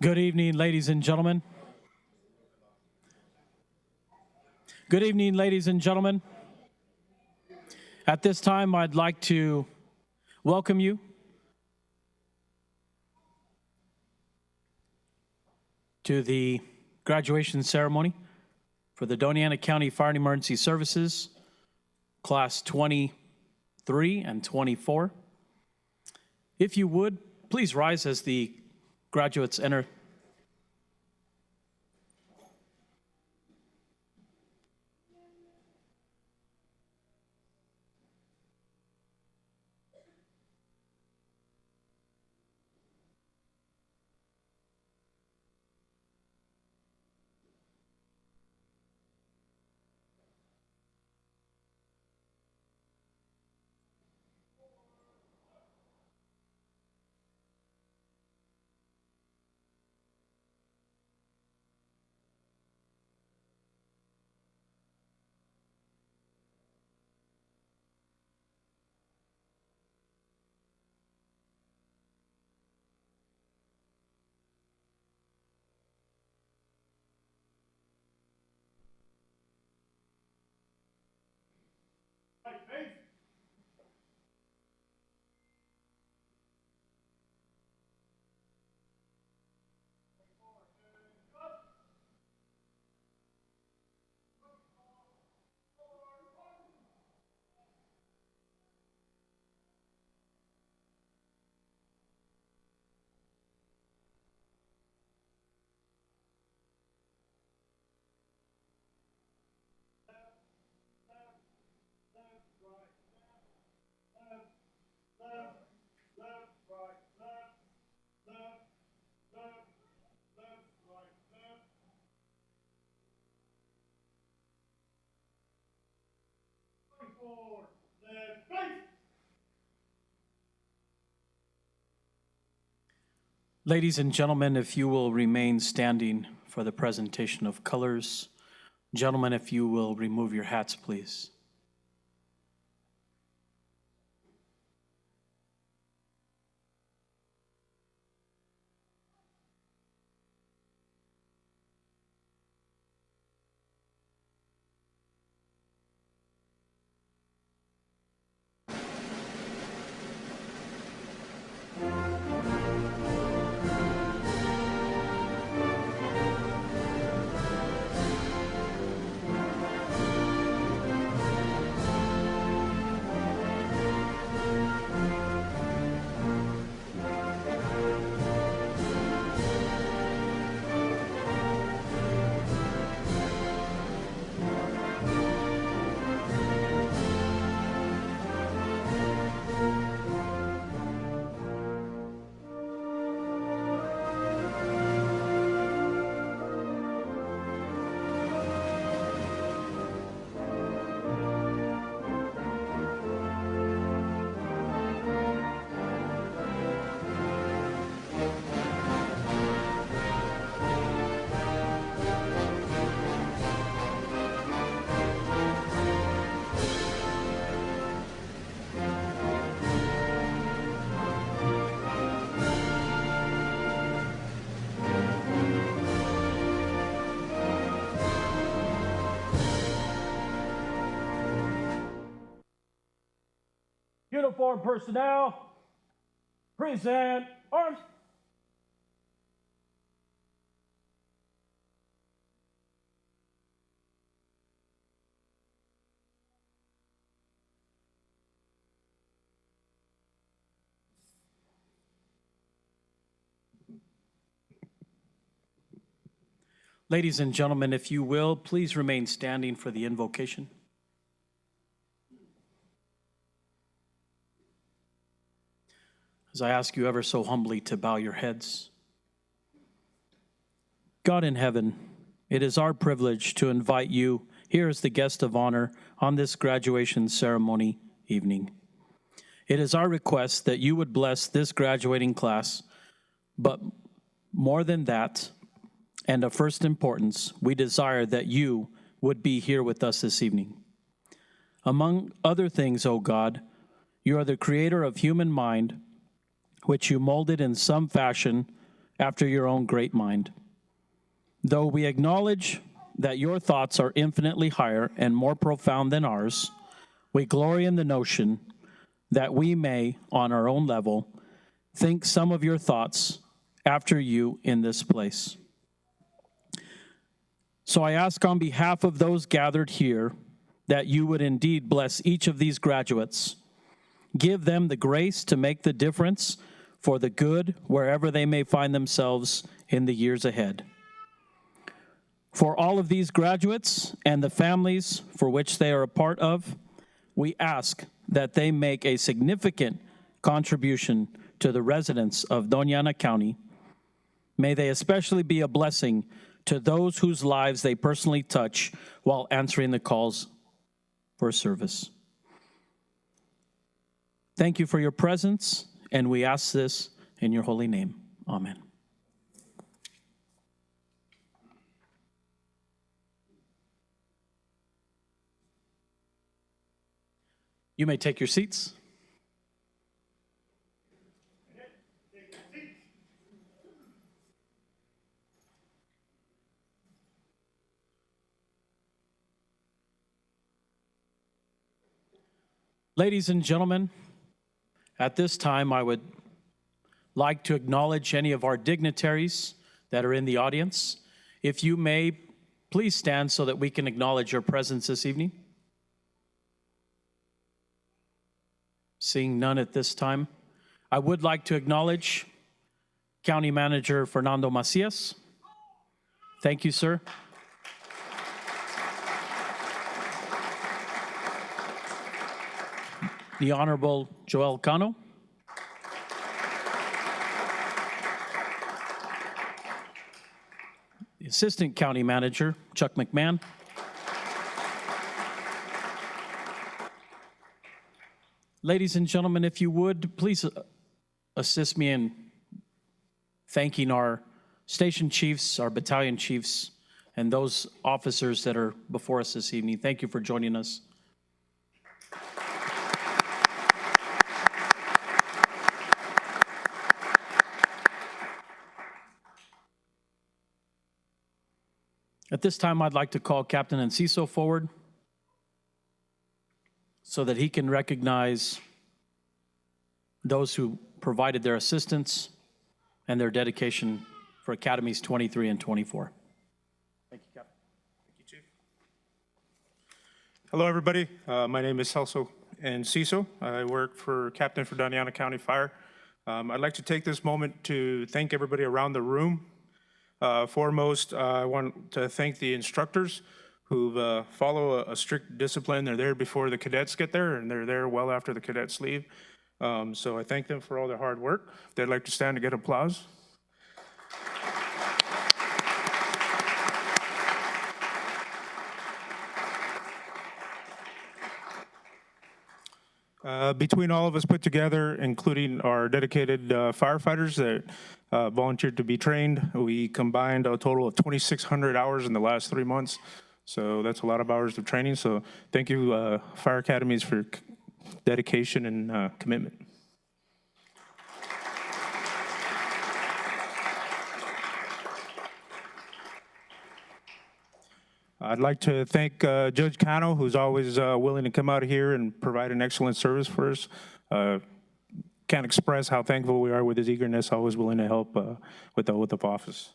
Good evening, ladies and gentlemen. Good evening, ladies and gentlemen. At this time, I'd like to welcome you to the graduation ceremony for the Doña County Fire and Emergency Services, Class 23 and 24. If you would, please rise as the graduates enter. Ladies and gentlemen, if you will remain standing for the presentation of colors. Gentlemen, if you will remove your hats, please. Uniform personnel, present arms. Ladies and gentlemen, if you will, please remain standing for the invocation. As I ask you ever so humbly to bow your heads. God in heaven, it is our privilege to invite you here as the guest of honor on this graduation ceremony evening. It is our request that you would bless this graduating class, but more than that, and of first importance, we desire that you would be here with us this evening. Among other things, O God, you are the creator of human mind, which you molded in some fashion after your own great mind. Though we acknowledge that your thoughts are infinitely higher and more profound than ours, we glory in the notion that we may, on our own level, think some of your thoughts after you in this place. So I ask on behalf of those gathered here that you would indeed bless each of these graduates. Give them the grace to make the difference for the good wherever they may find themselves in the years ahead. For all of these graduates and the families for which they are a part of, we ask that they make a significant contribution to the residents of Doña County. May they especially be a blessing to those whose lives they personally touch while answering the calls for service. Thank you for your presence, and we ask this in your holy name. Amen. You may take your seats. Ladies and gentlemen, at this time I would like to acknowledge any of our dignitaries that are in the audience. If you may, please stand so that we can acknowledge your presence this evening. Seeing none at this time, I would like to acknowledge County Manager Fernando Macias. Thank you, sir. The Honorable Joel Cano. The Assistant County Manager, Chuck McMahon. Ladies and gentlemen, if you would, please assist me in thanking our station chiefs, our battalion chiefs, and those officers that are before us this evening. Thank you for joining us. At this time, I'd like to call Captain Enciso forward so that he can recognize those who provided their assistance and their dedication for Academies 23 and 24. Thank you, Captain. Thank you, Chief. Hello, everybody. My name is Celso Enciso. I work for Captain for Doña County Fire. I'd like to take this moment to thank everybody around the room. Foremost, I want to thank the instructors who follow a strict discipline. They're there before the cadets get there, and they're there well after the cadets leave. So I thank them for all their hard work. If they'd like to stand to get applause. Between all of us put together, including our dedicated firefighters that volunteered to be trained, we combined a total of 2,600 hours in the last 3 months. So that's a lot of hours of training. So thank you, Fire Academies, for dedication and commitment. I'd like to thank Judge Kenno, who's always willing to come out here and provide an excellent service for us. Can't express how thankful we are with his eagerness, always willing to help with the oath of office.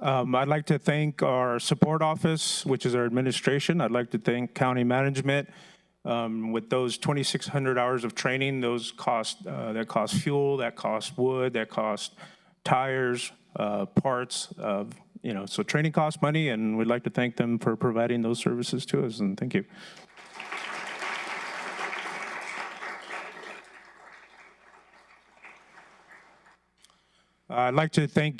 I'd like to thank our support office, which is our administration. I'd like to thank county management. With those 2,600 hours of training, those cost that cost fuel, that cost wood, that cost tires, parts. So training costs money, and we'd like to thank them for providing those services to us. And thank you. I'd like to thank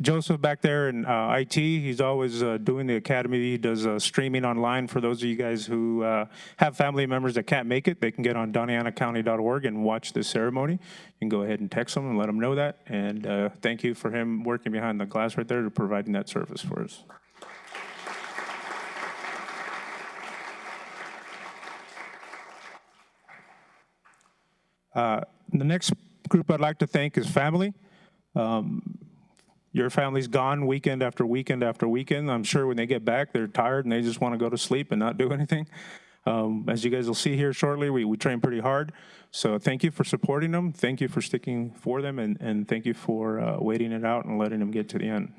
Joseph back there in IT. He's always doing the academy. He does streaming online. For those of you guys who have family members that can't make it, they can get on DoñaCounty.org and watch the ceremony. You can go ahead and text them and let them know that. And thank you for him working behind the glass right there to providing that service for us. The next group I'd like to thank is family. Your family's gone weekend after weekend after weekend. I'm sure when they get back, they're tired and they just want to go to sleep and not do anything. As you guys will see here shortly, we train pretty hard. So thank you for supporting them. Thank you for sticking for them. And thank you for waiting it out and letting them get to the end.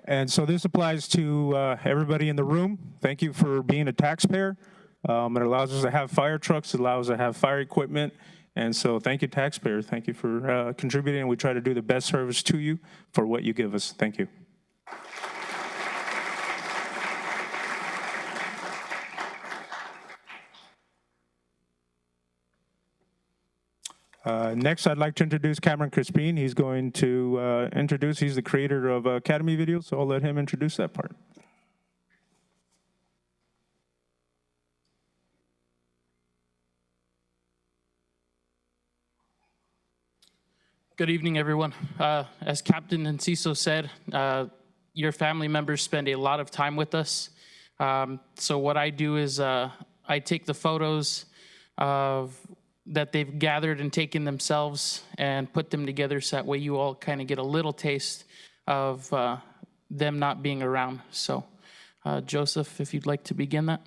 And so this applies to everybody in the room. Thank you for being a taxpayer. It allows us to have fire trucks. It allows us to have fire equipment. And so thank you, taxpayers. Thank you for contributing. We try to do the best service to you for what you give us. Thank you. Next, I'd like to introduce Cameron Crispin. He's going to he's the creator of Academy videos, so I'll let him introduce that part. Good evening, everyone. As Captain Enciso said, your family members spend a lot of time with us. So what I do is I take the photos that they've gathered and taken themselves and put them together so that way you all kind of get a little taste of them not being around. So Joseph, if you'd like to begin that.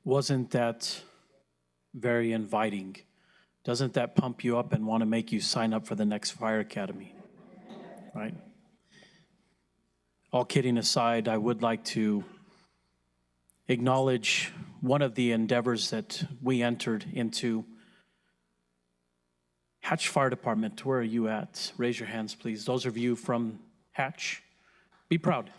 Wasn't that very inviting? Doesn't that pump you up and want to make you sign up for the next fire academy, right? All kidding aside, I would like to acknowledge one of the endeavors that we entered into. Hatch Fire Department, where are you at? Raise your hands, please. Those of you from Hatch, be proud.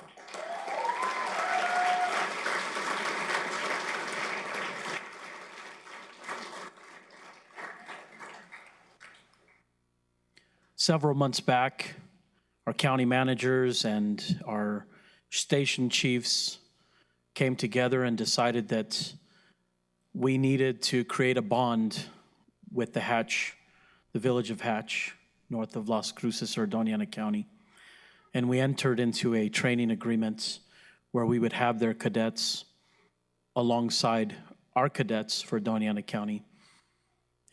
Several months back, our county managers and our station chiefs came together and decided that we needed to create a bond with the Hatch, the village of Hatch, north of Las Cruces or Doña County. And we entered into a training agreement where we would have their cadets alongside our cadets for Doña County.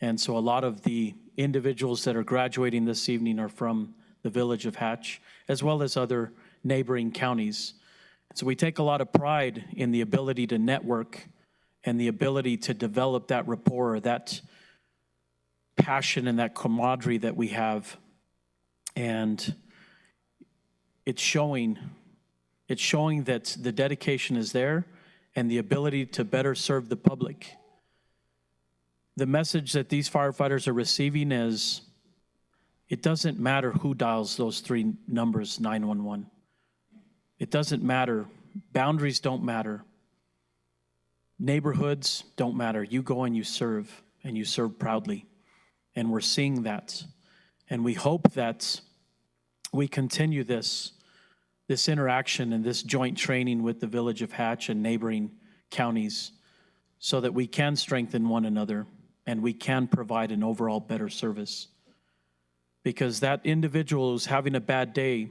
And so a lot of the individuals that are graduating this evening are from the village of Hatch, as well as other neighboring counties. So we take a lot of pride in the ability to network and the ability to develop that rapport, that passion and that camaraderie that we have. And it's showing that the dedication is there and the ability to better serve the public. The message that these firefighters are receiving is, it doesn't matter who dials those three numbers, 911. It doesn't matter. Boundaries don't matter. Neighborhoods don't matter. You go and you serve proudly. And we're seeing that. And we hope that we continue this interaction and this joint training with the village of Hatch and neighboring counties so that we can strengthen one another and we can provide an overall better service. Because that individual who's having a bad day,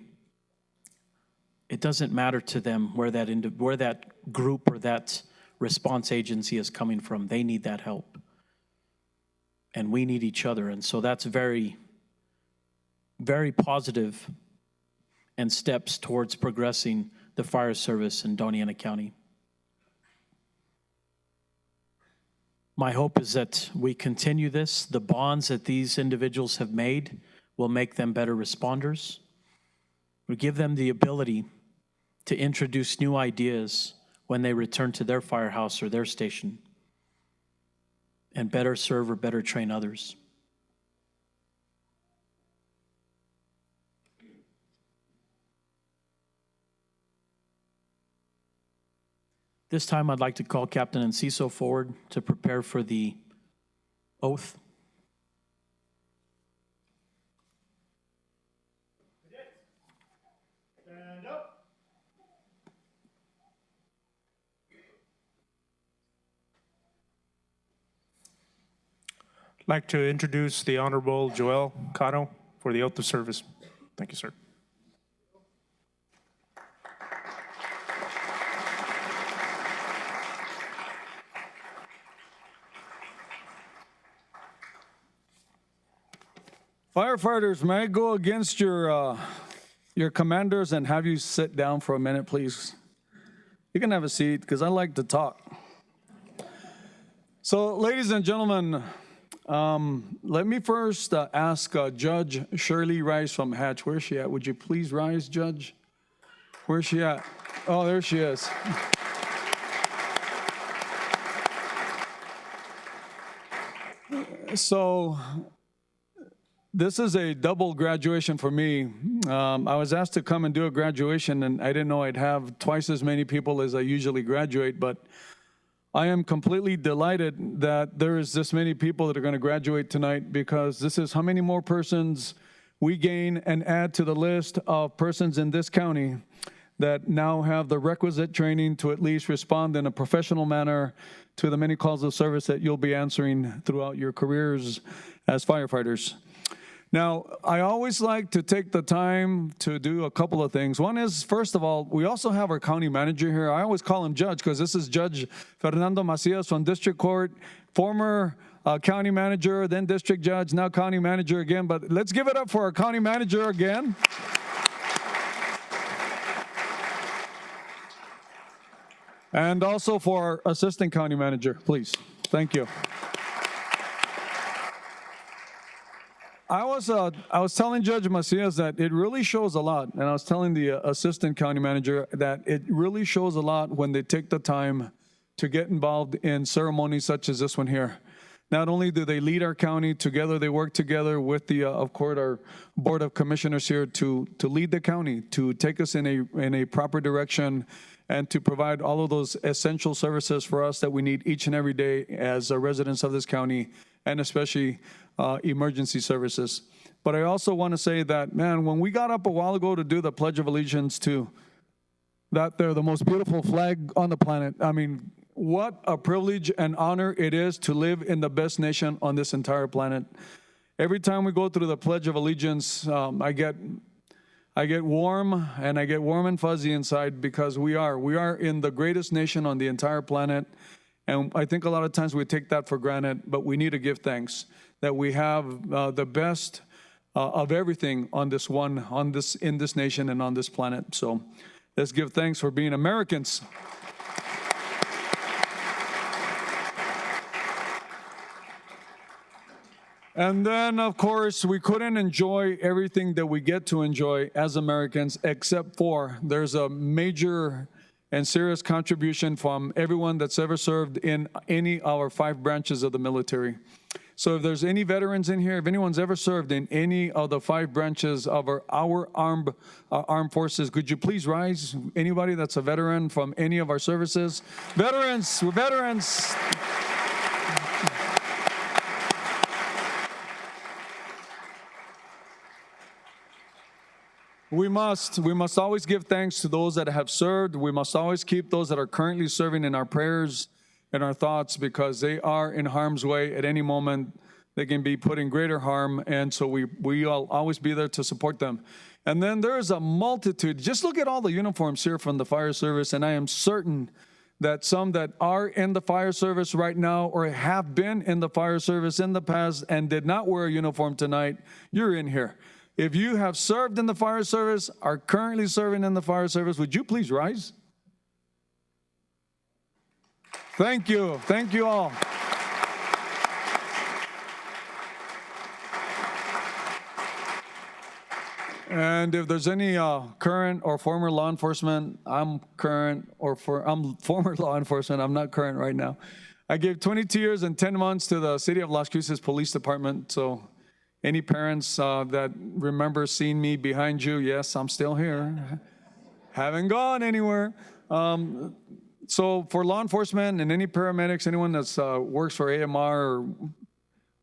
it doesn't matter to them where that group or that response agency is coming from. They need that help. And we need each other. And so that's very, very positive and steps towards progressing the fire service in Doña County. My hope is that we continue this. The bonds that these individuals have made will make them better responders. We give them the ability to introduce new ideas when they return to their firehouse or their station and better serve or better train others. This time I'd like to call Captain Enciso forward to prepare for the oath. Stand up. I'd like to introduce the Honorable Joel Cano for the oath of service. Thank you, sir. Firefighters, may I go against your commanders and have you sit down for a minute, please? You can have a seat because I like to talk. So, ladies and gentlemen, let me first ask Judge Shirley Rice from Hatch. Where's she at? Would you please rise, Judge? Where's she at? Oh, there she is. So, this is a double graduation for me. I was asked to come and do a graduation, and I didn't know I'd have twice as many people as I usually graduate, but I am completely delighted that there is this many people that are going to graduate tonight, because this is how many more persons we gain and add to the list of persons in this county that now have the requisite training to at least respond in a professional manner to the many calls of service that you'll be answering throughout your careers as firefighters. Now, I always like to take the time to do a couple of things. One is, first of all, we also have our county manager here. I always call him Judge because this is Judge Fernando Macias from District Court, former county manager, then district judge, now county manager again. But let's give it up for our county manager again. And also for our Assistant County Manager, please. Thank you. I was telling Judge Macias that it really shows a lot, and I was telling the Assistant County Manager that it really shows a lot when they take the time to get involved in ceremonies such as this one here. Not only do they lead our county together, they work together with the, of course, our Board of Commissioners here to lead the county, to take us in a proper direction, and to provide all of those essential services for us that we need each and every day as residents of this county, and especially emergency services. But I also want to say that, man, when we got up a while ago to do the Pledge of Allegiance to that they're the most beautiful flag on the planet, I mean, what a privilege and honor it is to live in the best nation on this entire planet. Every time we go through the Pledge of Allegiance, I get warm, and I get warm and fuzzy inside, because we are in the greatest nation on the entire planet. And I think a lot of times we take that for granted, but we need to give thanks that we have the best of everything in this nation and on this planet. So let's give thanks for being Americans. And then, of course, we couldn't enjoy everything that we get to enjoy as Americans, except for there's a major and serious contribution from everyone that's ever served in any of our 5 branches of the military. So if there's any veterans in here, if anyone's ever served in any of the 5 branches of our armed forces, could you please rise? Anybody that's a veteran from any of our services? Veterans, we're veterans. We must always give thanks to those that have served. We must always keep those that are currently serving in our prayers and our thoughts, because they are in harm's way at any moment. They can be put in greater harm, and so we'll always be there to support them. And then there is a multitude. Just look at all the uniforms here from the fire service, and I am certain that some that are in the fire service right now or have been in the fire service in the past and did not wear a uniform tonight, you're in here. If you have served in the fire service, are currently serving in the fire service, would you please rise? Thank you. Thank you all. And if there's any current or former law enforcement, I'm former law enforcement. I'm not current right now. I gave 22 years and 10 months to the City of Las Cruces Police Department. So any parents that remember seeing me behind you, yes, I'm still here. Haven't gone anywhere. So for law enforcement and any paramedics, anyone that works for AMR or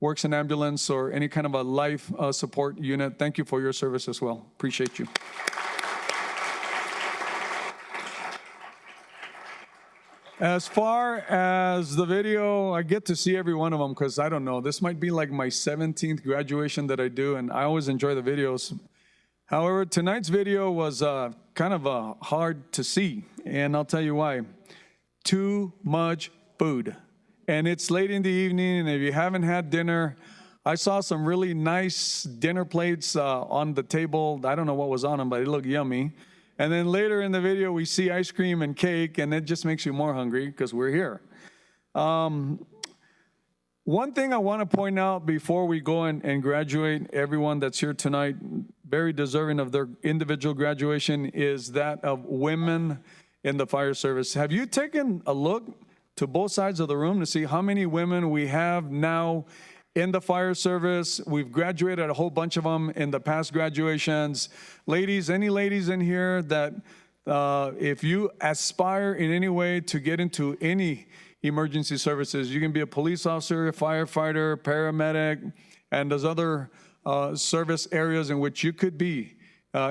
works in ambulance or any kind of a life support unit, thank you for your service as well. Appreciate you. As far as the video, I get to see every one of them because I don't know, this might be like my 17th graduation that I do, and I always enjoy the videos. However, tonight's video was kind of hard to see, and I'll tell you why. Too much food. And it's late in the evening, and if you haven't had dinner, I saw some really nice dinner plates on the table. I don't know what was on them, but it looked yummy. And then later in the video, we see ice cream and cake, and it just makes you more hungry because we're here. One thing I want to point out before we go and graduate everyone that's here tonight, very deserving of their individual graduation, is that of women in the fire service. Have you taken a look to both sides of the room to see how many women we have now in the fire service? We've graduated a whole bunch of them in the past graduations. Ladies, any ladies in here that if you aspire in any way to get into any emergency services, you can be a police officer, a firefighter, paramedic, and there's other service areas in which you could be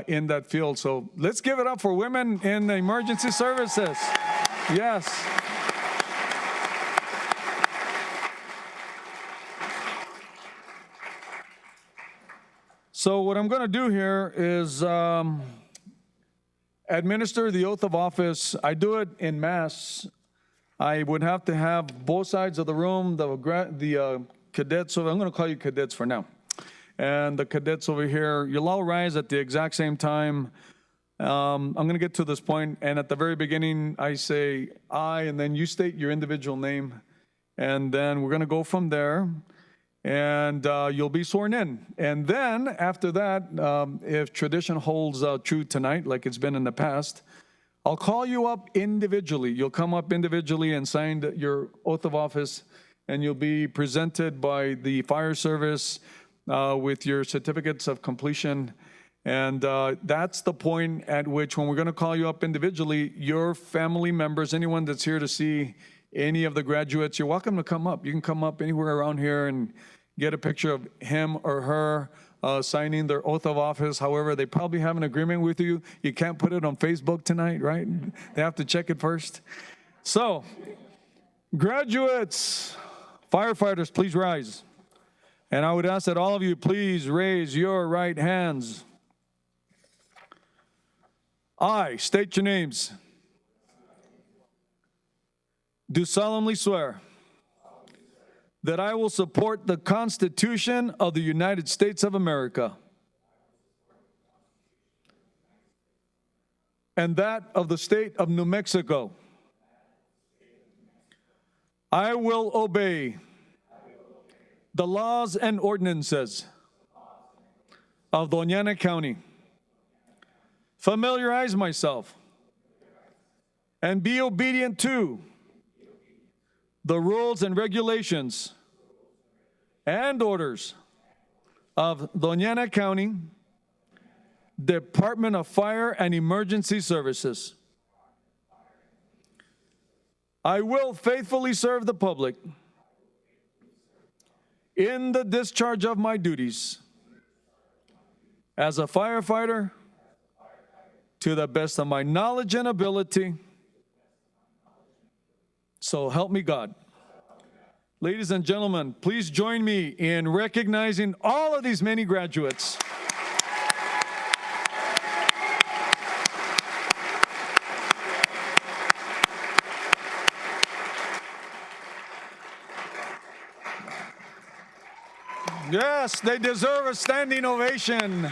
in that field. So let's give it up for women in the emergency services. Yes. So what I'm going to do here is administer the oath of office. I do it in mass. I would have to have both sides of the room, the cadets, so I'm going to call you cadets for now. And the cadets over here, you'll all rise at the exact same time. I'm going to get to this point, and at the very beginning, I say I, and then you state your individual name, and then we're going to go from there, and you'll be sworn in. And then, after that, if tradition holds true tonight, like it's been in the past, I'll call you up individually. You'll come up individually and sign your oath of office, and you'll be presented by the fire service with your certificates of completion. And that's the point at which, when we're going to call you up individually, your family members, anyone that's here to see any of the graduates, you're welcome to come up. You can come up anywhere around here and get a picture of him or her signing their oath of office. However, they probably have an agreement with you. You can't put it on Facebook tonight, right? They have to check it first. So, graduates, firefighters, please rise. And I would ask that all of you please raise your right hands. I state your names. Do solemnly swear that I will support the Constitution of the United States of America and that of the state of New Mexico. I will obey the laws and ordinances of Doña County, familiarize myself, and be obedient to the rules and regulations and orders of Doña County Department of Fire and Emergency Services. I will faithfully serve the public in the discharge of my duties as a firefighter to the best of my knowledge and ability. So help me God. Ladies and gentlemen, please join me in recognizing all of these many graduates. Yes, they deserve a standing ovation.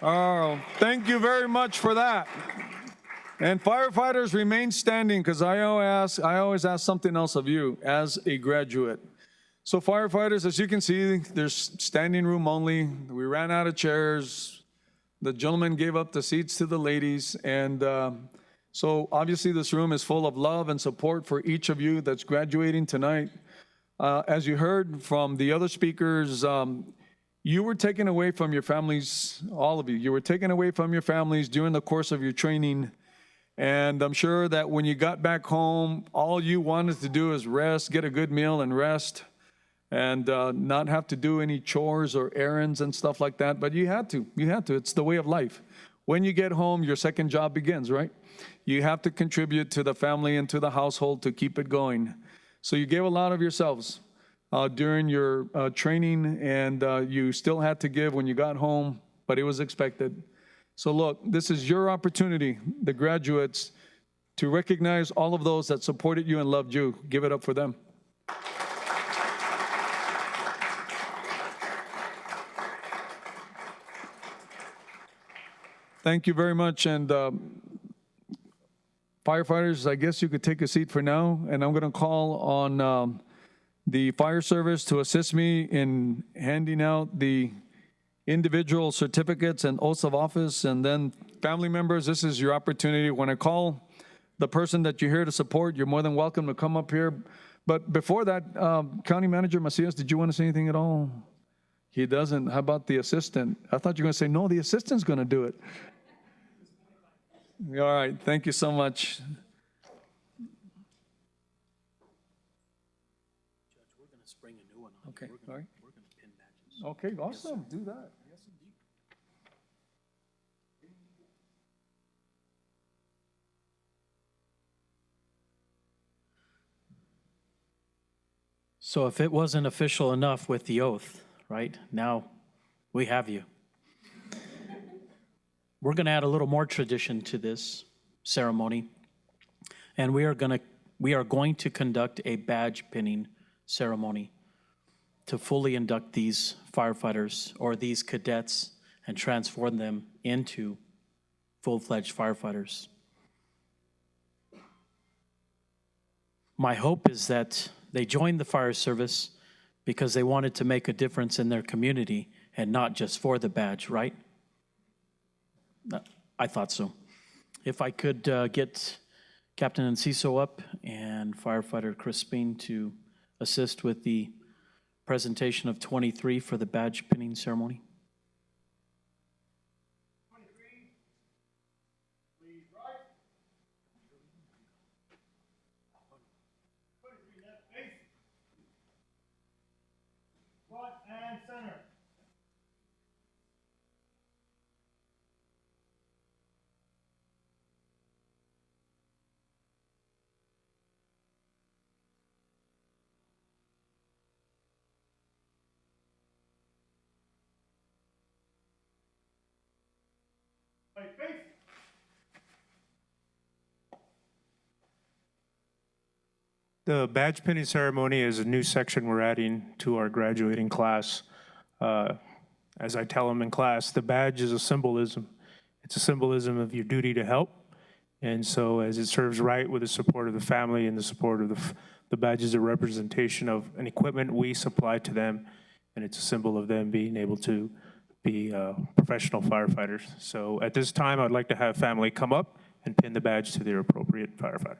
Oh, thank you very much for that. And firefighters, remain standing, because I always ask something else of you as a graduate. So firefighters, as you can see, there's standing room only. We ran out of chairs. The gentleman gave up the seats to the ladies, and so obviously this room is full of love and support for each of you that's graduating tonight. As you heard from the other speakers, you were taken away from your families, all of you. You were taken away from your families during the course of your training. And I'm sure that when you got back home, all you wanted to do is rest, get a good meal and rest, and not have to do any chores or errands and stuff like that. But you had to. It's the way of life. When you get home, your second job begins, right? You have to contribute to the family and to the household to keep it going. So you gave a lot of yourselves during your training, and you still had to give when you got home, but it was expected. So look, this is your opportunity, the graduates, to recognize all of those that supported you and loved you. Give it up for them. Thank you very much. And firefighters, I guess you could take a seat for now, and I'm going to call on the fire service to assist me in handing out the individual certificates and oaths of office. And then family members, this is your opportunity. When I call the person that you're here to support, you're more than welcome to come up here. But before that, County Manager Macias, did you want to say anything at all? He doesn't. How about the assistant? I thought you were going to say, no, the assistant's going to do it. All right, thank you so much. Okay, all right. We're going to pin badges. Okay, awesome. Do that. Yes, indeed. So if it wasn't official enough with the oath, right, now we have you. We're going to add a little more tradition to this ceremony, and we are going to conduct a badge pinning ceremony to fully induct these firefighters or these cadets and transform them into full-fledged firefighters. My hope is that they joined the fire service because they wanted to make a difference in their community and not just for the badge, right? I thought so. If I could get Captain Enciso up and Firefighter Crispin to assist with the presentation of 23 for the badge pinning ceremony. And center. Right, face. The badge pinning ceremony is a new section we're adding to our graduating class. As I tell them in class, the badge is a symbolism. It's a symbolism of your duty to help. And so as it serves right with the support of the family and the support of the badge is a representation of an equipment we supply to them, and it's a symbol of them being able to be professional firefighters. So at this time, I'd like to have family come up and pin the badge to their appropriate firefighter.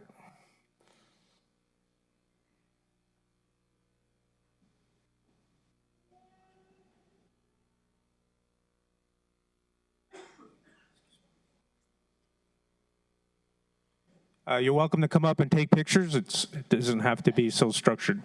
You're welcome to come up and take pictures. It doesn't have to be so structured.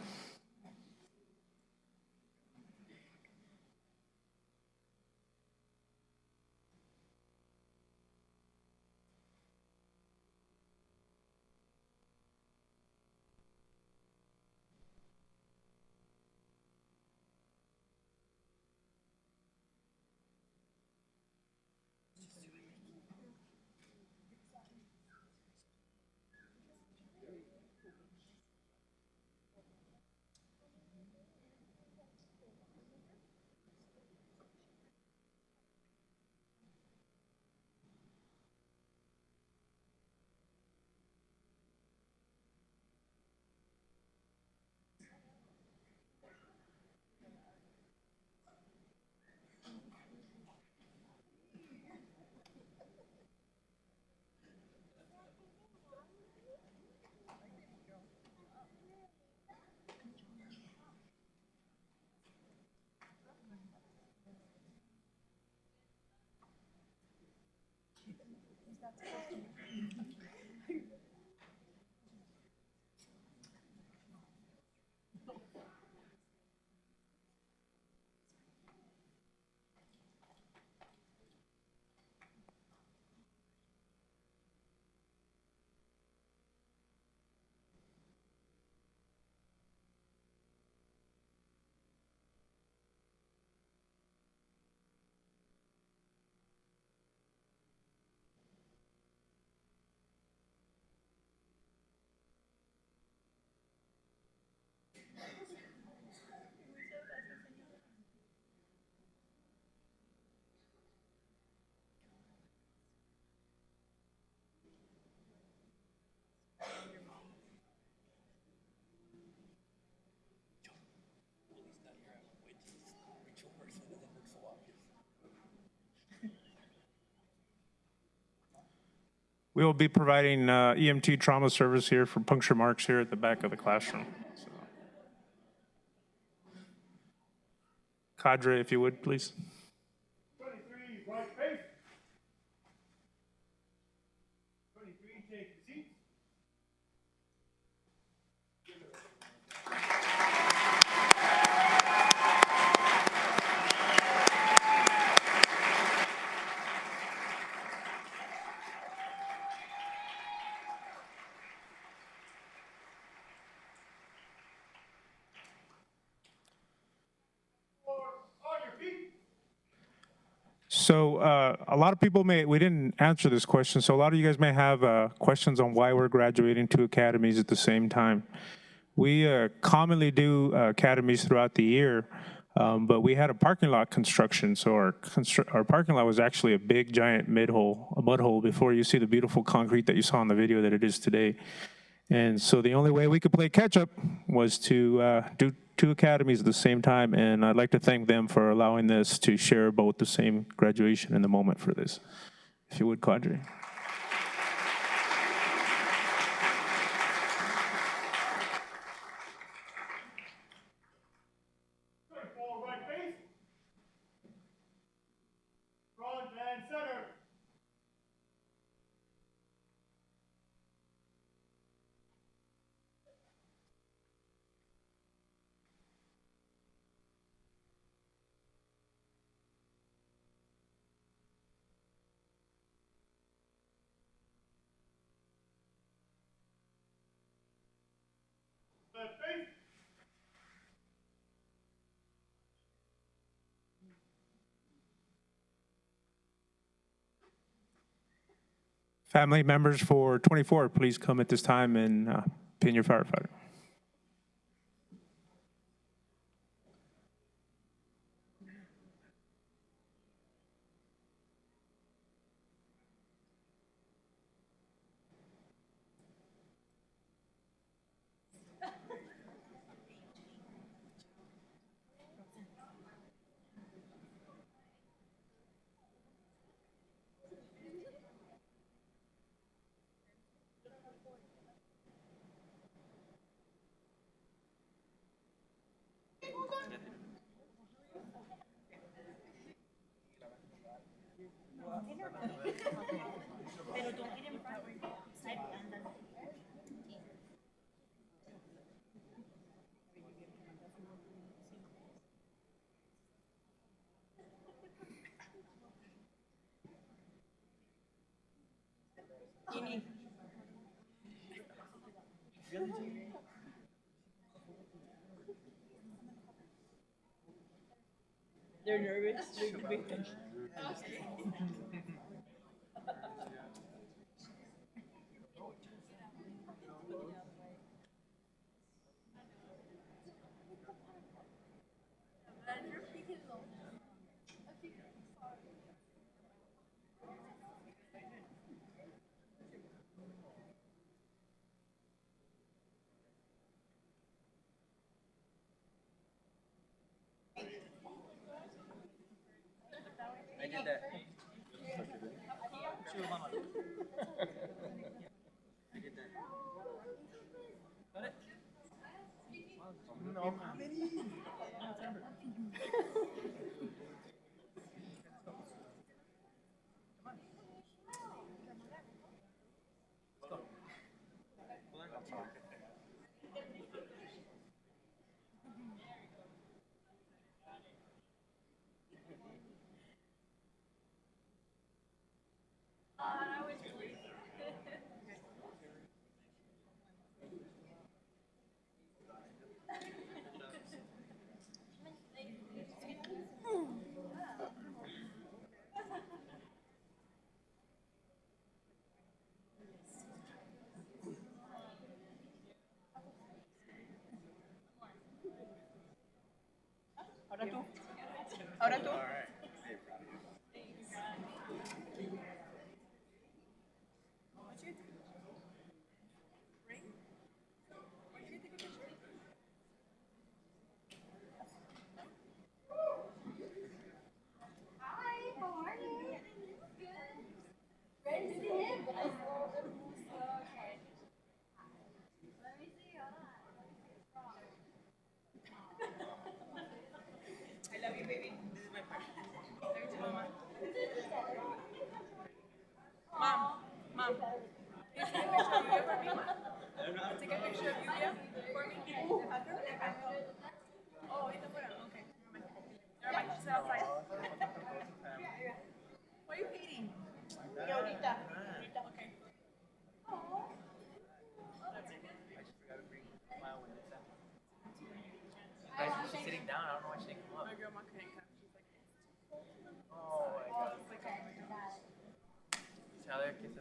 We will be providing EMT trauma service here for puncture marks here at the back of the classroom. So. Cadre, if you would, please. 23, right face. 23, take the seat. So a lot of people we didn't answer this question, so a lot of you guys may have questions on why we're graduating 2 academies at the same time. We commonly do academies throughout the year, but we had a parking lot construction. So our parking lot was actually a big, giant a mud hole before you see the beautiful concrete that you saw in the video that it is today. And so the only way we could play catch up was to do 2 academies at the same time. And I'd like to thank them for allowing us to share both the same graduation and the moment for this. If you would, Quadri. Ball right base. Front and center. Left base. Family members for 24, please come at this time and pin your firefighter. They're nervous. I did that. I did that. Got it? No. Ahora tú. Ahora tú. Mom, can you take a picture of Yuya for me? Take a picture of Yuya for me? Oh, ahorita fuera, okay. Never mind, she's outside. Why are you eating? Yeah, ahorita. Okay. Guys, she's sitting down. I don't know why she didn't come up. My grandma couldn't come. She's like, Oh my God. it's like, oh my God. Tell her que se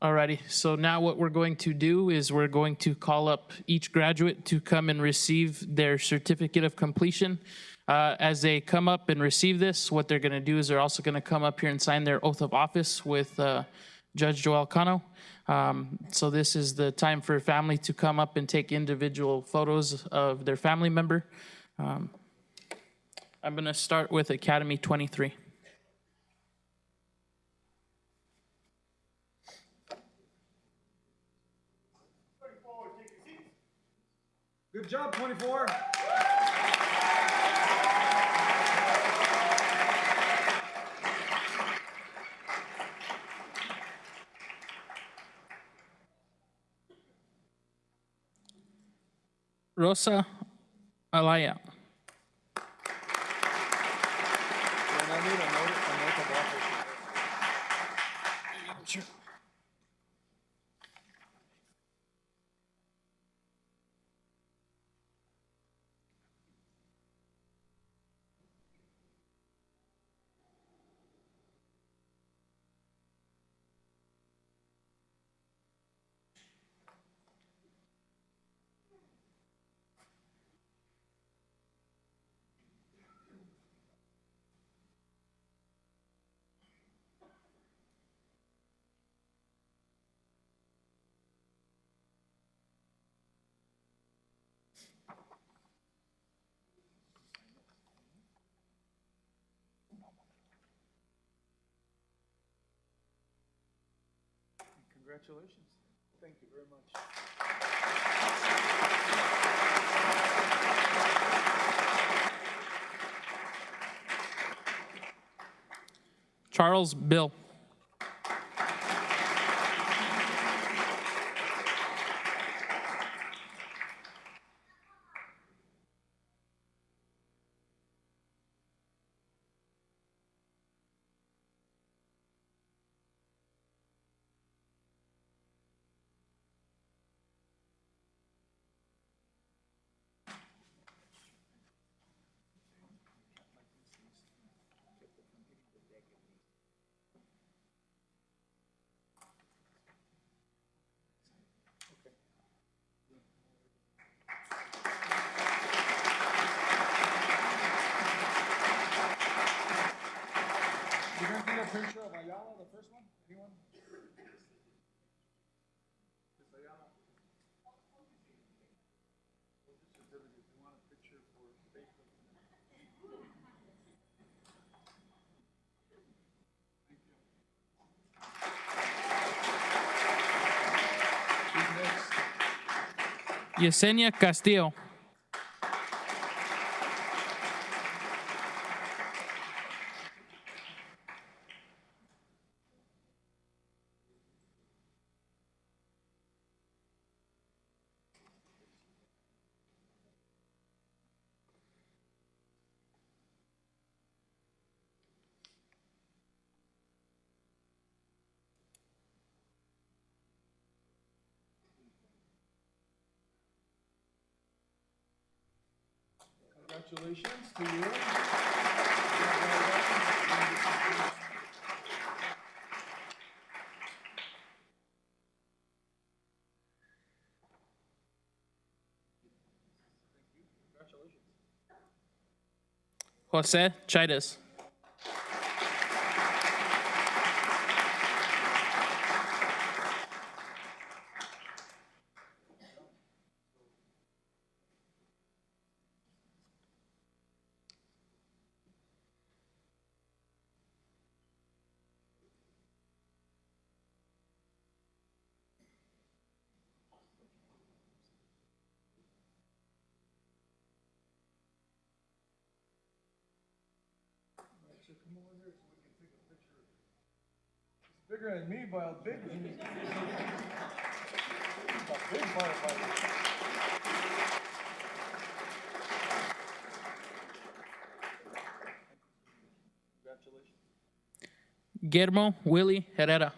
Alrighty, so now what we're going to do is we're going to call up each graduate to come and receive their certificate of completion. As they come up and receive this, what they're gonna do is they're also gonna come up here and sign their oath of office with Judge Joel Cano. So this is the time for family to come up and take individual photos of their family member. I'm gonna start with Academy 23. Good job, 24. Rosa Ayala. Congratulations. Thank you very much. Charles Bill. You guys need a picture of Ayala, the first one? Anyone? It's Ayala. Certificate. You want a picture for Facebook? Thank you. Yesenia Castillo. Congratulations to you. Jose Chaidez. Bigger than me, but a big firefighter. Congratulations. Guillermo Willie Herrera.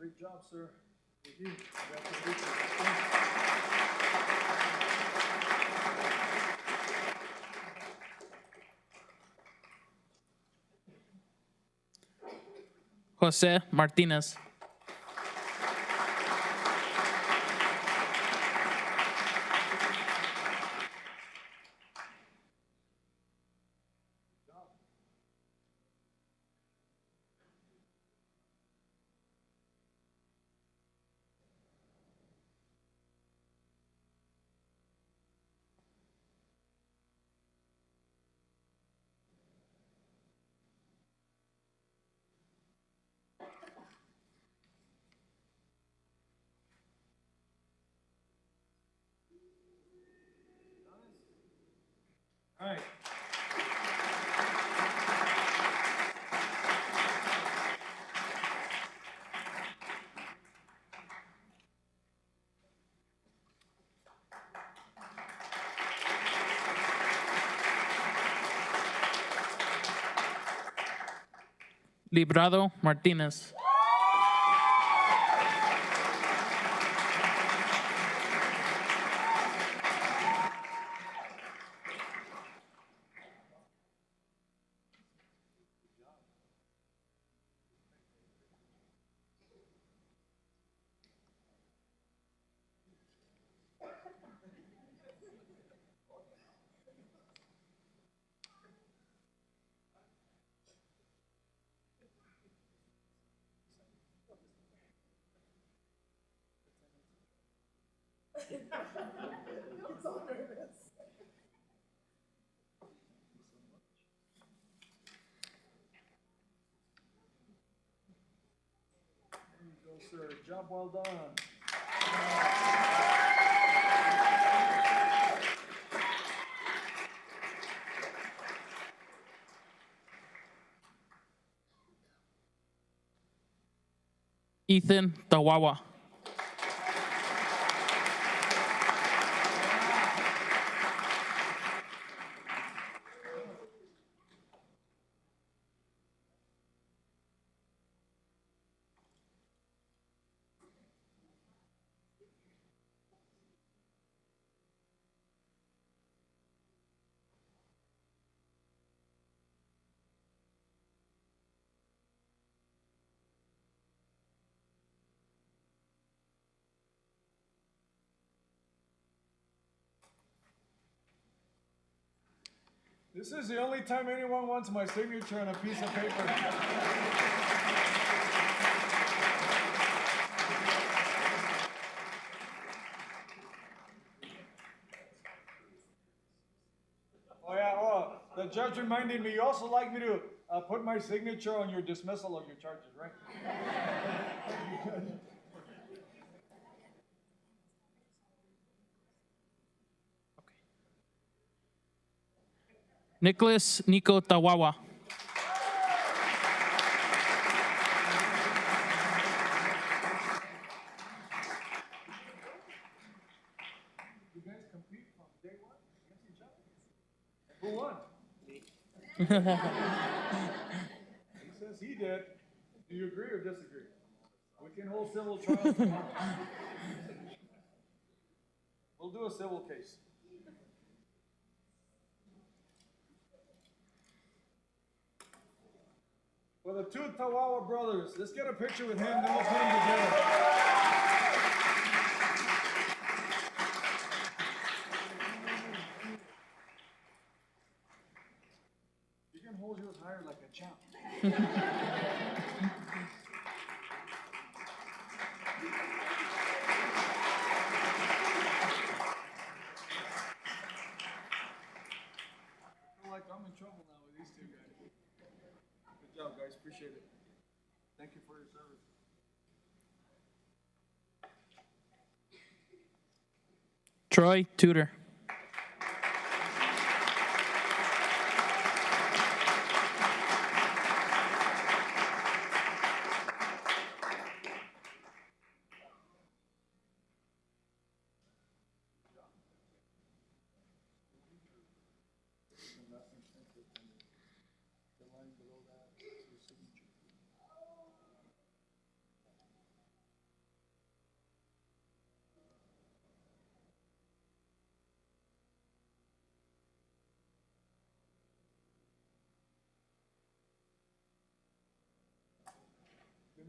Great job, sir. Thank you. Congratulations. Jose Martinez. All right. Librado Martinez. There you go, sir. Job well done. Ethan Tawawa. This is the only time anyone wants my signature on a piece of paper. Oh yeah, oh, the judge reminded me, you also like me to put my signature on your dismissal of your charges, right? Nicholas Nico Tawawa. You guys compete from day one against each other? Who won? He says he did. Do you agree or disagree? We can hold civil trials tomorrow. We'll do a civil case. For the two Tawawa brothers, let's get a picture with him, then we'll put them together. You can hold yours higher like a champ. I feel like I'm in trouble now with these two guys. Good job, guys. Appreciate it. Thank you for your service. Troy Tudor.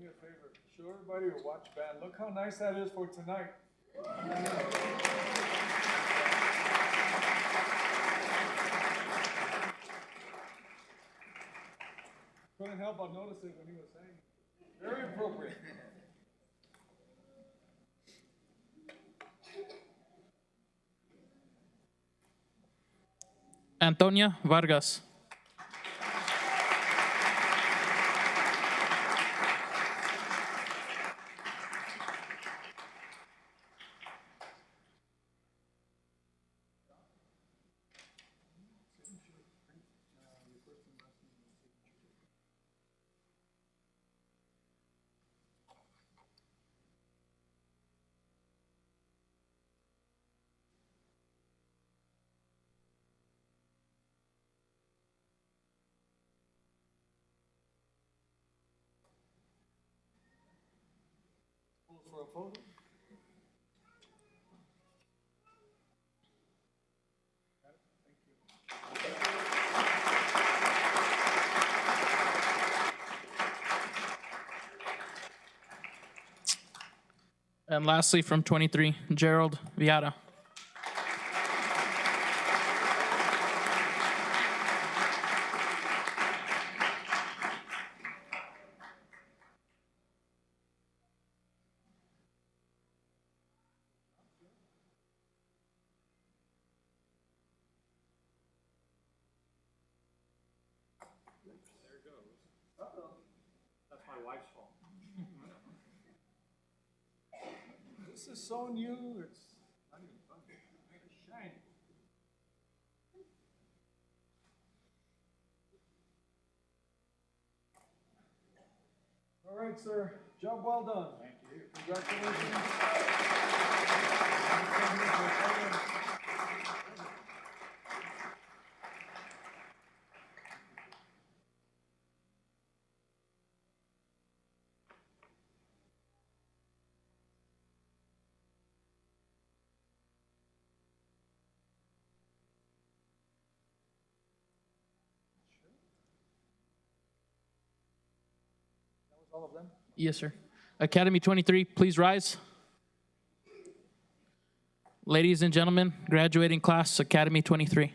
me a favor. Show everybody your watch band. Look how nice that is for tonight. Couldn't help but notice it when he was saying it. Very appropriate. Antonia Vargas. For a photo. And lastly, from 23, Gerald Viata. This is so new, it's not even fun. It's shiny. All right, sir. Job well done. Thank you. Congratulations. All of them? Yes, sir. Academy 23, please rise. Ladies and gentlemen, graduating class, Academy 23.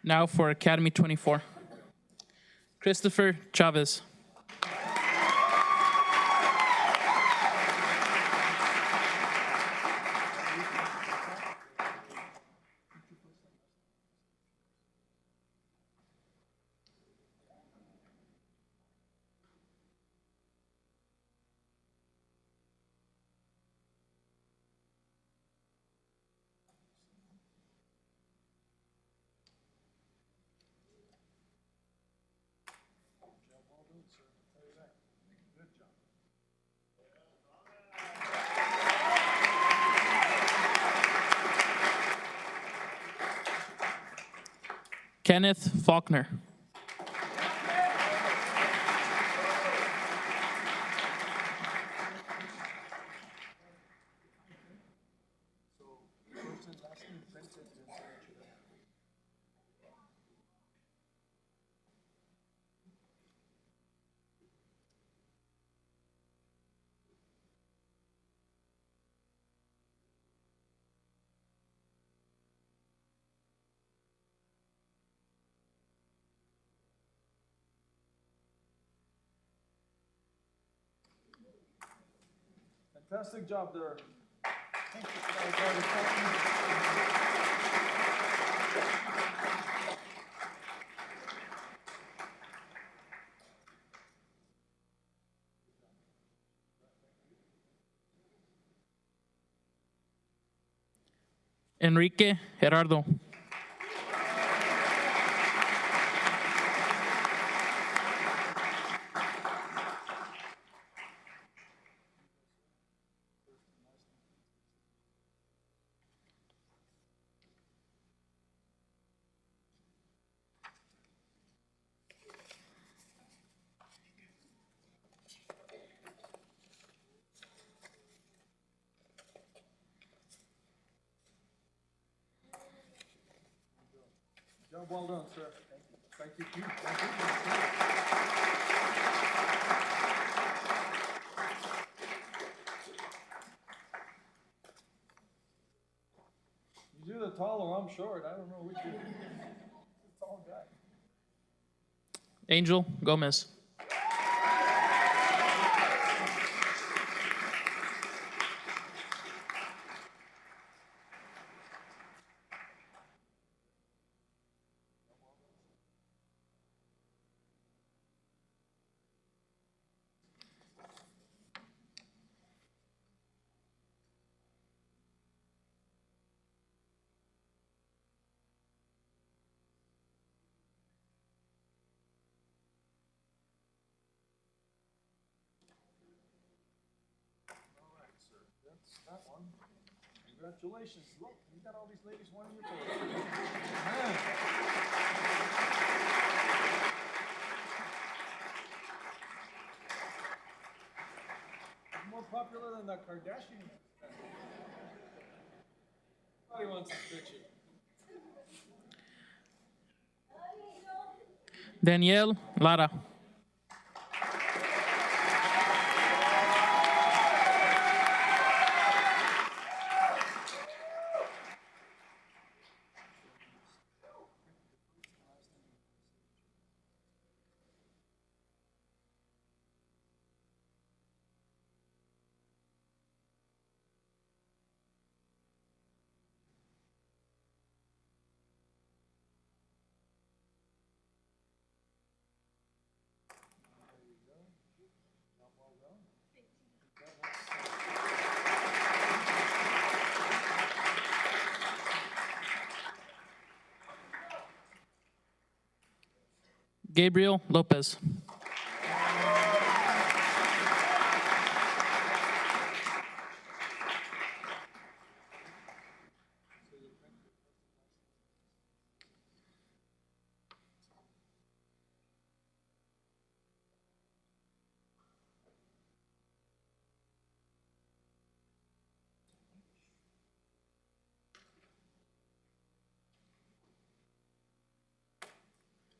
Now for Academy 24. Christopher Chavez. Kenneth Faulkner. Fantastic job there. Enrique Gerardo. Job well done, sir. Thank you. Thank you. You're the taller, I'm short. I don't know which one. Tall guy. Angel Gomez. That's that one. Congratulations. Look, you got all these ladies wanting you for it. Man. You're more popular than the Kardashians. Everybody wants this picture. Danielle Lara. Gabriel Lopez.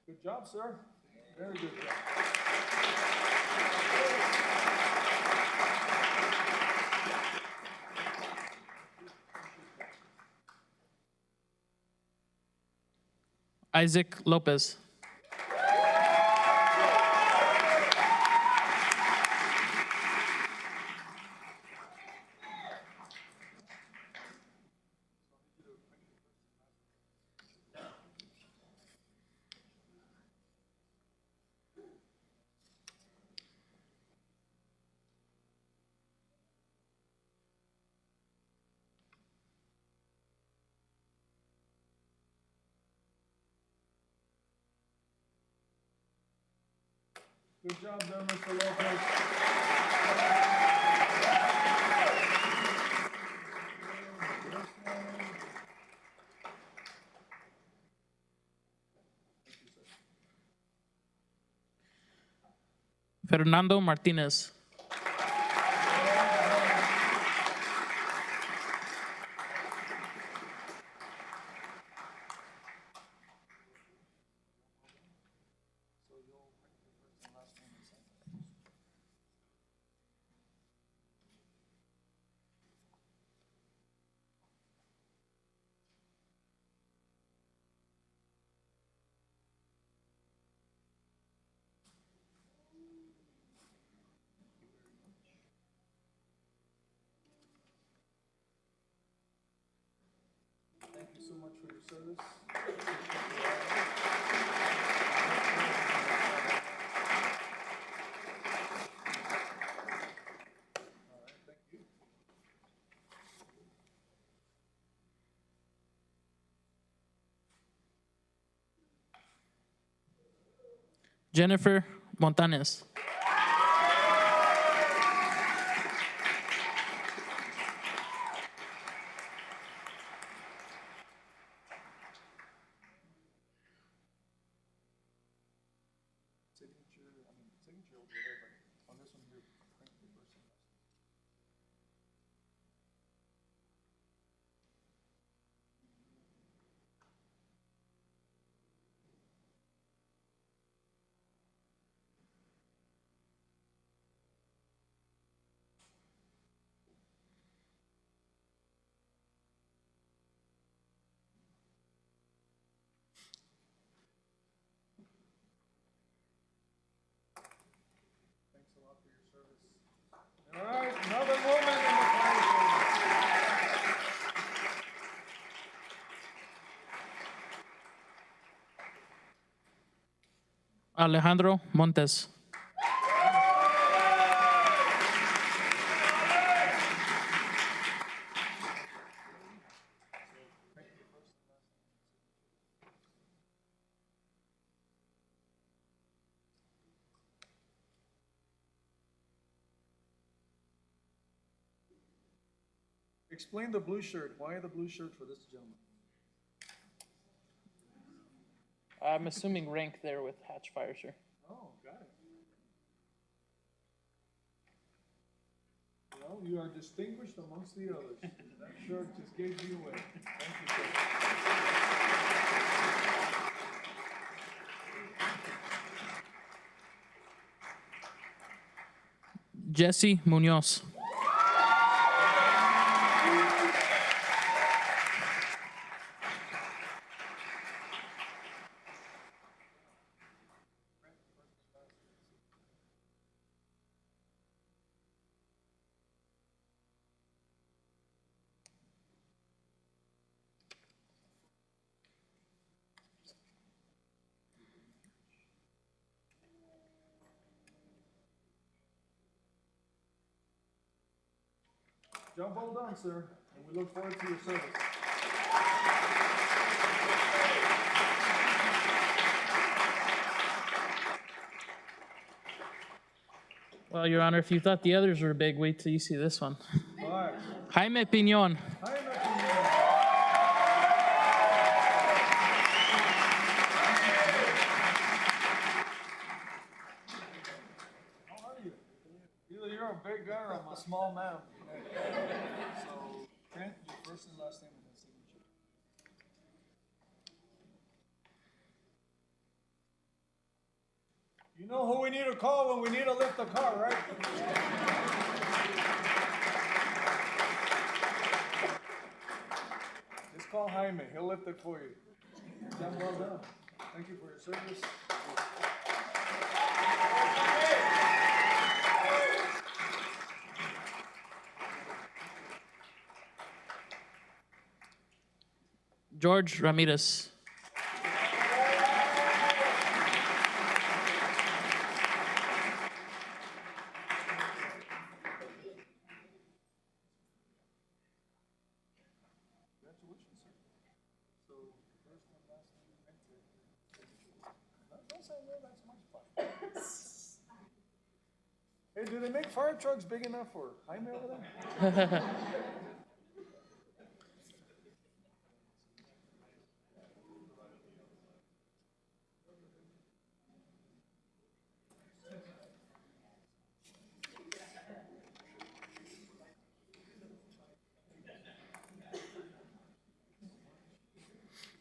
Good job, sir. Very good job. Isaac Lopez. Good job there, Mr. Lopez. Fernando Martinez. Thank you so much for your service. Jennifer Montanez. Signature over there, but on this one here, print the first and last. Alejandro Montes. Explain the blue shirt. Why the blue shirt for this gentleman? I'm assuming rank there with hatch fire, sir. Oh, got it. Well, you are distinguished amongst the others. That shirt just gave you away. Thank you, sir. Jesse Munoz. Job well done, sir, and we look forward to your service. Well, Your Honor, if you thought the others were big, wait till you see this one. All right. Jaime Pinon. Hi, Martinez. How are you? Either you're a big guy or I'm a small man. So, print your first and last name and then signature. You know who we need to call when we need to lift the car, right? Just call Jaime. He'll lift it for you. Job well done. Thank you for your service. George Ramirez. Hey, do they make fire trucks big enough for Jaime over there?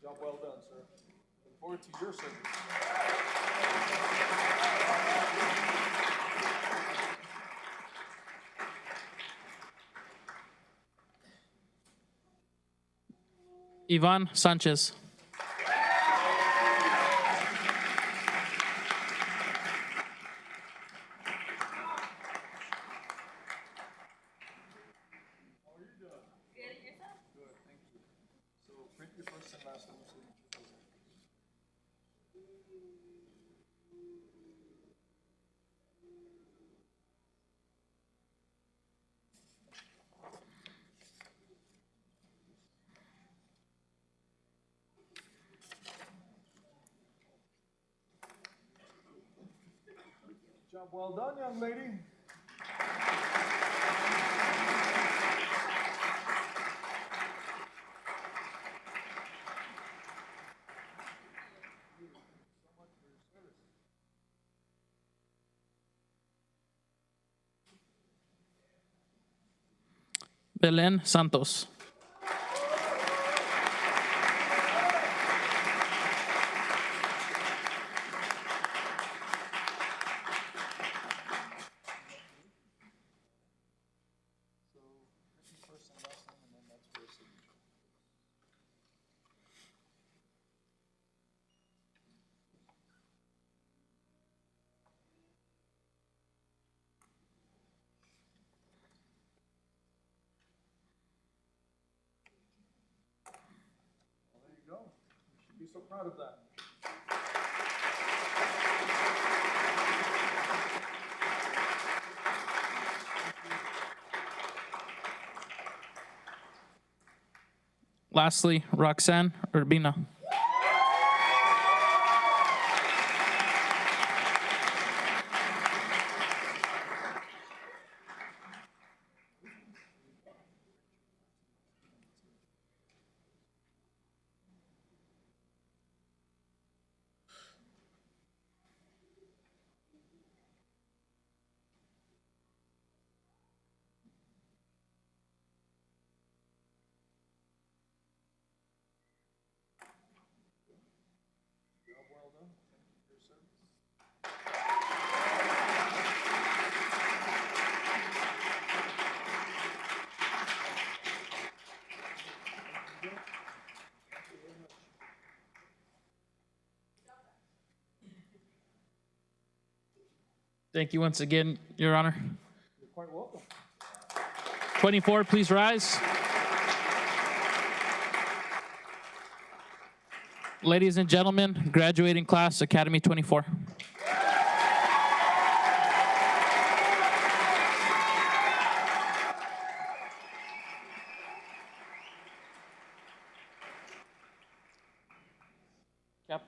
Job well done, sir. Look forward to your service. Ivan Sanchez. Good, thank you. So print your first and last name signature. Job well done, young lady. Belen Santos. First and last name, and then that's for a signature. Well, there you go. You should be so proud of that. Lastly, Roxanne Urbina. Thank you once again, Your Honor. You're quite welcome. 24, please rise. Ladies and gentlemen, graduating class, Academy 24. Yep.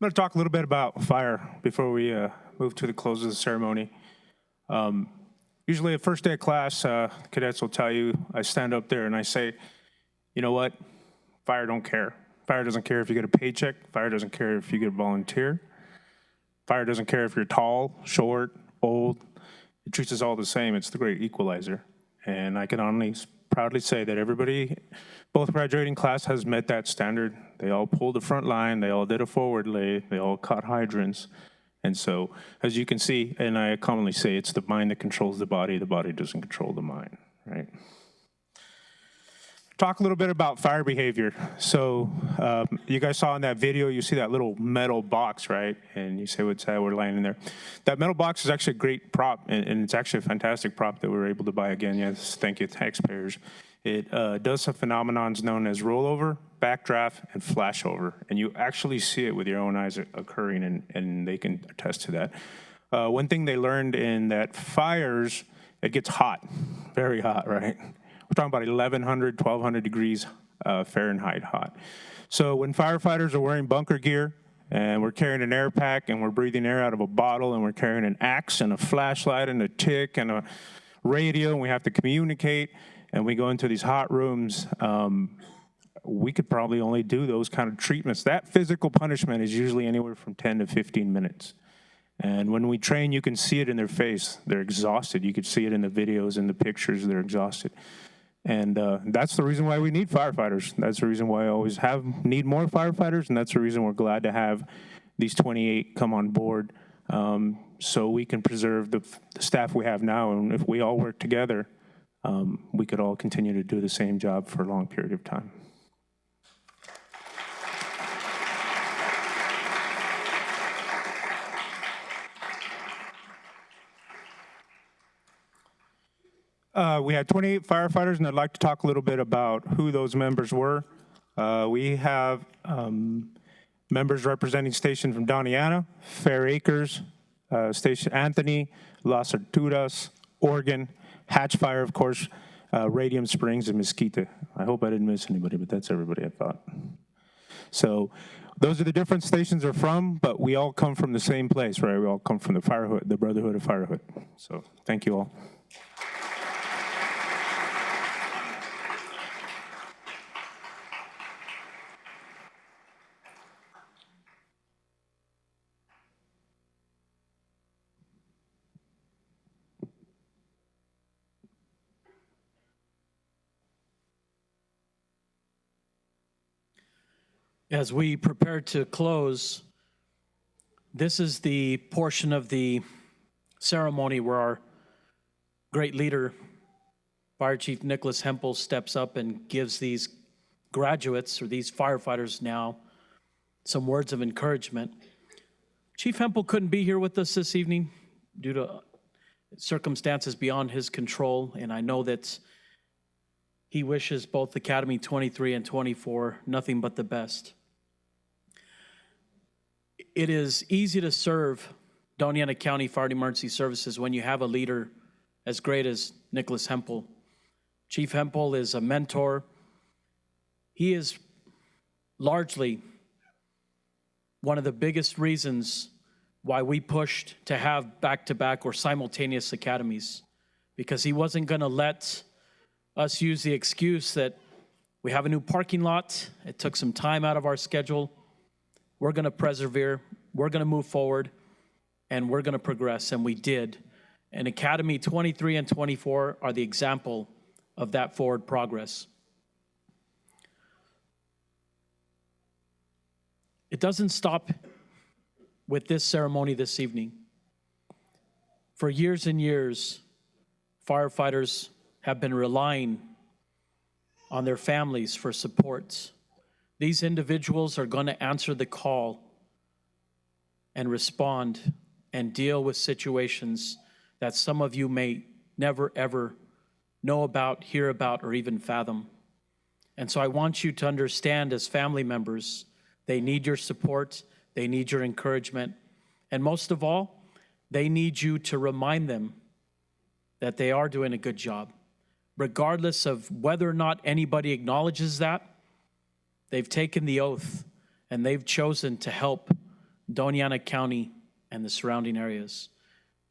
I'm going to talk a little bit about fire before we move to the close of the ceremony. Usually the first day of class, cadets will tell you, I stand up there and I say, you know what? Fire don't care. Fire doesn't care if you get a paycheck. Fire doesn't care if you get a volunteer. Fire doesn't care if you're tall, short, old. It treats us all the same. It's the great equalizer. And I can only proudly say that everybody, both graduating class has met that standard. They all pulled the front line. They all did a forward lay. They all caught hydrants. And so, as you can see, and I commonly say, it's the mind that controls the body doesn't control the mind, right? Talk a little bit about fire behavior. So, you guys saw in that video, you see that little metal box, right? And you say, what's that? We're lying in there. That metal box is actually a great prop, and it's actually a fantastic prop that we were able to buy again. Yes, thank you, taxpayers. It does some phenomenons known as rollover, backdraft, and flashover. And you actually see it with your own eyes occurring, and they can attest to that. One thing they learned in that fires, it gets hot, very hot, right? We're talking about 1,100, 1,200 degrees Fahrenheit hot. So when firefighters are wearing bunker gear, and we're carrying an air pack, and we're breathing air out of a bottle, and we're carrying an axe, and a flashlight, and a tick, and a radio, and we have to communicate, and we go into these hot rooms, we could probably only do those kind of treatments. That physical punishment is usually anywhere from 10 to 15 minutes. And when we train, you can see it in their face. They're exhausted. You can see it in the videos and the pictures. They're exhausted. And that's the reason why we need firefighters. That's the reason why I always need more firefighters, and that's the reason we're glad to have these 28 come on board so we can preserve the staff we have now. And if we all work together, we could all continue to do the same job for a long period of time. We had 28 firefighters, and I'd like to talk a little bit about who those members were. We have members representing stations from Doña, Fair Acres, Station Anthony, Las Arturas, Oregon, Hatch Fire, of course, Radium Springs, and Mesquite. I hope I didn't miss anybody, but that's everybody I thought. So those are the different stations they're from, but we all come from the same place, right? We all come from the Firehood, the Brotherhood of Firehood. So thank you all. As we prepare to close, this is the portion of the ceremony where our great leader, Fire Chief Nicholas Hempel, steps up and gives these graduates, or these firefighters now, some words of encouragement. Chief Hempel couldn't be here with us this evening due to circumstances beyond his control, and I know that he wishes both Academy 23 and 24 nothing but the best. It is easy to serve Doña County Fire and Emergency Services when you have a leader as great as Nicholas Hempel. Chief Hempel is a mentor. He is largely one of the biggest reasons why we pushed to have back-to-back or simultaneous academies, because he wasn't going to let us use the excuse that we have a new parking lot, it took some time out of our schedule, we're going to persevere, we're going to move forward, and we're going to progress, and we did. And Academy 23 and 24 are the example of that forward progress. It doesn't stop with this ceremony this evening. For years and years, firefighters have been relying on their families for support. These individuals are going to answer the call and respond and deal with situations that some of you may never, ever know about, hear about, or even fathom. And so I want you to understand, as family members, they need your support, they need your encouragement, and most of all, they need you to remind them that they are doing a good job. Regardless of whether or not anybody acknowledges that, they've taken the oath and they've chosen to help Doña County and the surrounding areas.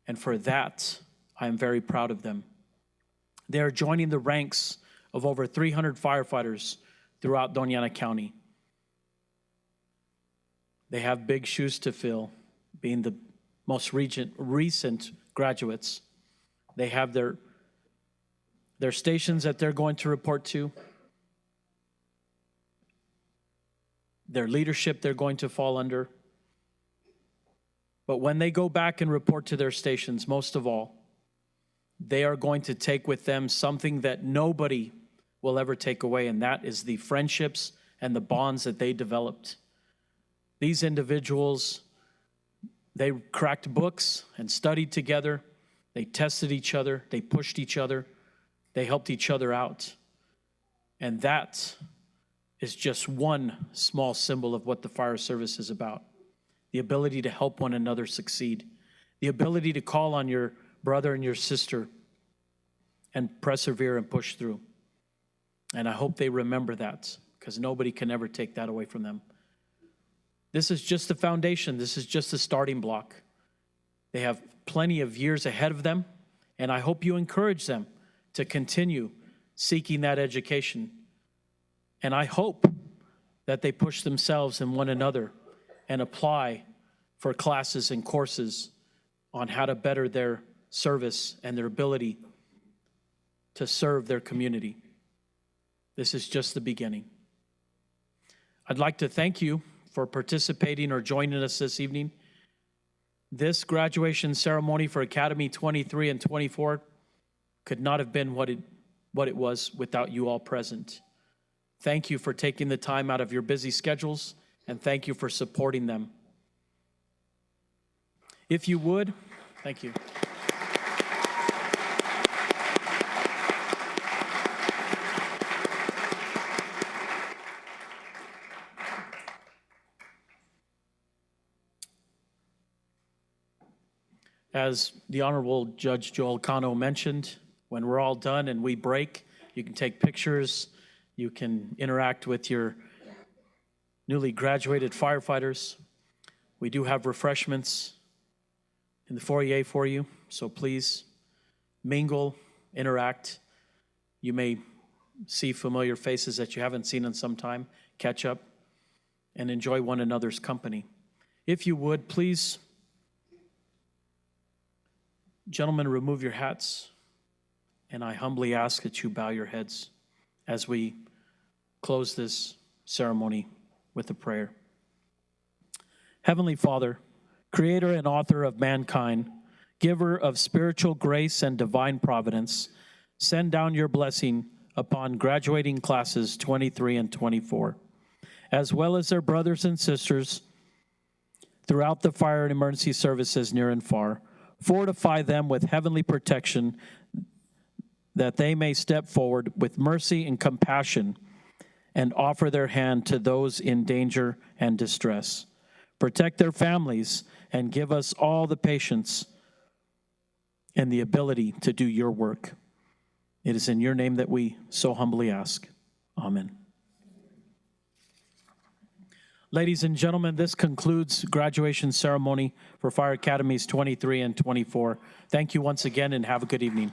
And for that, I am very proud of them. They are joining the ranks of over 300 firefighters throughout Doña County. They have big shoes to fill, being the most recent graduates. They have their stations that they're going to report to, their leadership they're going to fall under. But when they go back and report to their stations, most of all, they are going to take with them something that nobody will ever take away, and that is the friendships and the bonds that they developed. These individuals, they cracked books and studied together. They tested each other. They pushed each other. They helped each other out. And that is just one small symbol of what the fire service is about. The ability to help one another succeed. The ability to call on your brother and your sister and persevere and push through. And I hope they remember that, because nobody can ever take that away from them. This is just the foundation. This is just the starting block. They have plenty of years ahead of them, and I hope you encourage them to continue seeking that education. And I hope that they push themselves and one another and apply for classes and courses on how to better their service and their ability to serve their community. This is just the beginning. I'd like to thank you for participating or joining us this evening. This graduation ceremony for Academy 23 and 24 could not have been what it was without you all present. Thank you for taking the time out of your busy schedules, and thank you for supporting them. If you would, thank you. As the Honorable Judge Joel Cano mentioned, when we're all done and we break, you can take pictures, you can interact with your newly graduated firefighters. We do have refreshments in the foyer for you, so please mingle, interact. You may see familiar faces that you haven't seen in some time, catch up, and enjoy one another's company. If you would, please, gentlemen, remove your hats, and I humbly ask that you bow your heads as we close this ceremony with a prayer. Heavenly Father, creator and author of mankind, giver of spiritual grace and divine providence, send down your blessing upon graduating classes 23 and 24, as well as their brothers and sisters throughout the fire and emergency services near and far. Fortify them with heavenly protection, that they may step forward with mercy and compassion and offer their hand to those in danger and distress. Protect their families and give us all the patience and the ability to do your work. It is in your name that we so humbly ask. Amen. Ladies and gentlemen, this concludes graduation ceremony for Fire Academies 23 and 24. Thank you once again and have a good evening.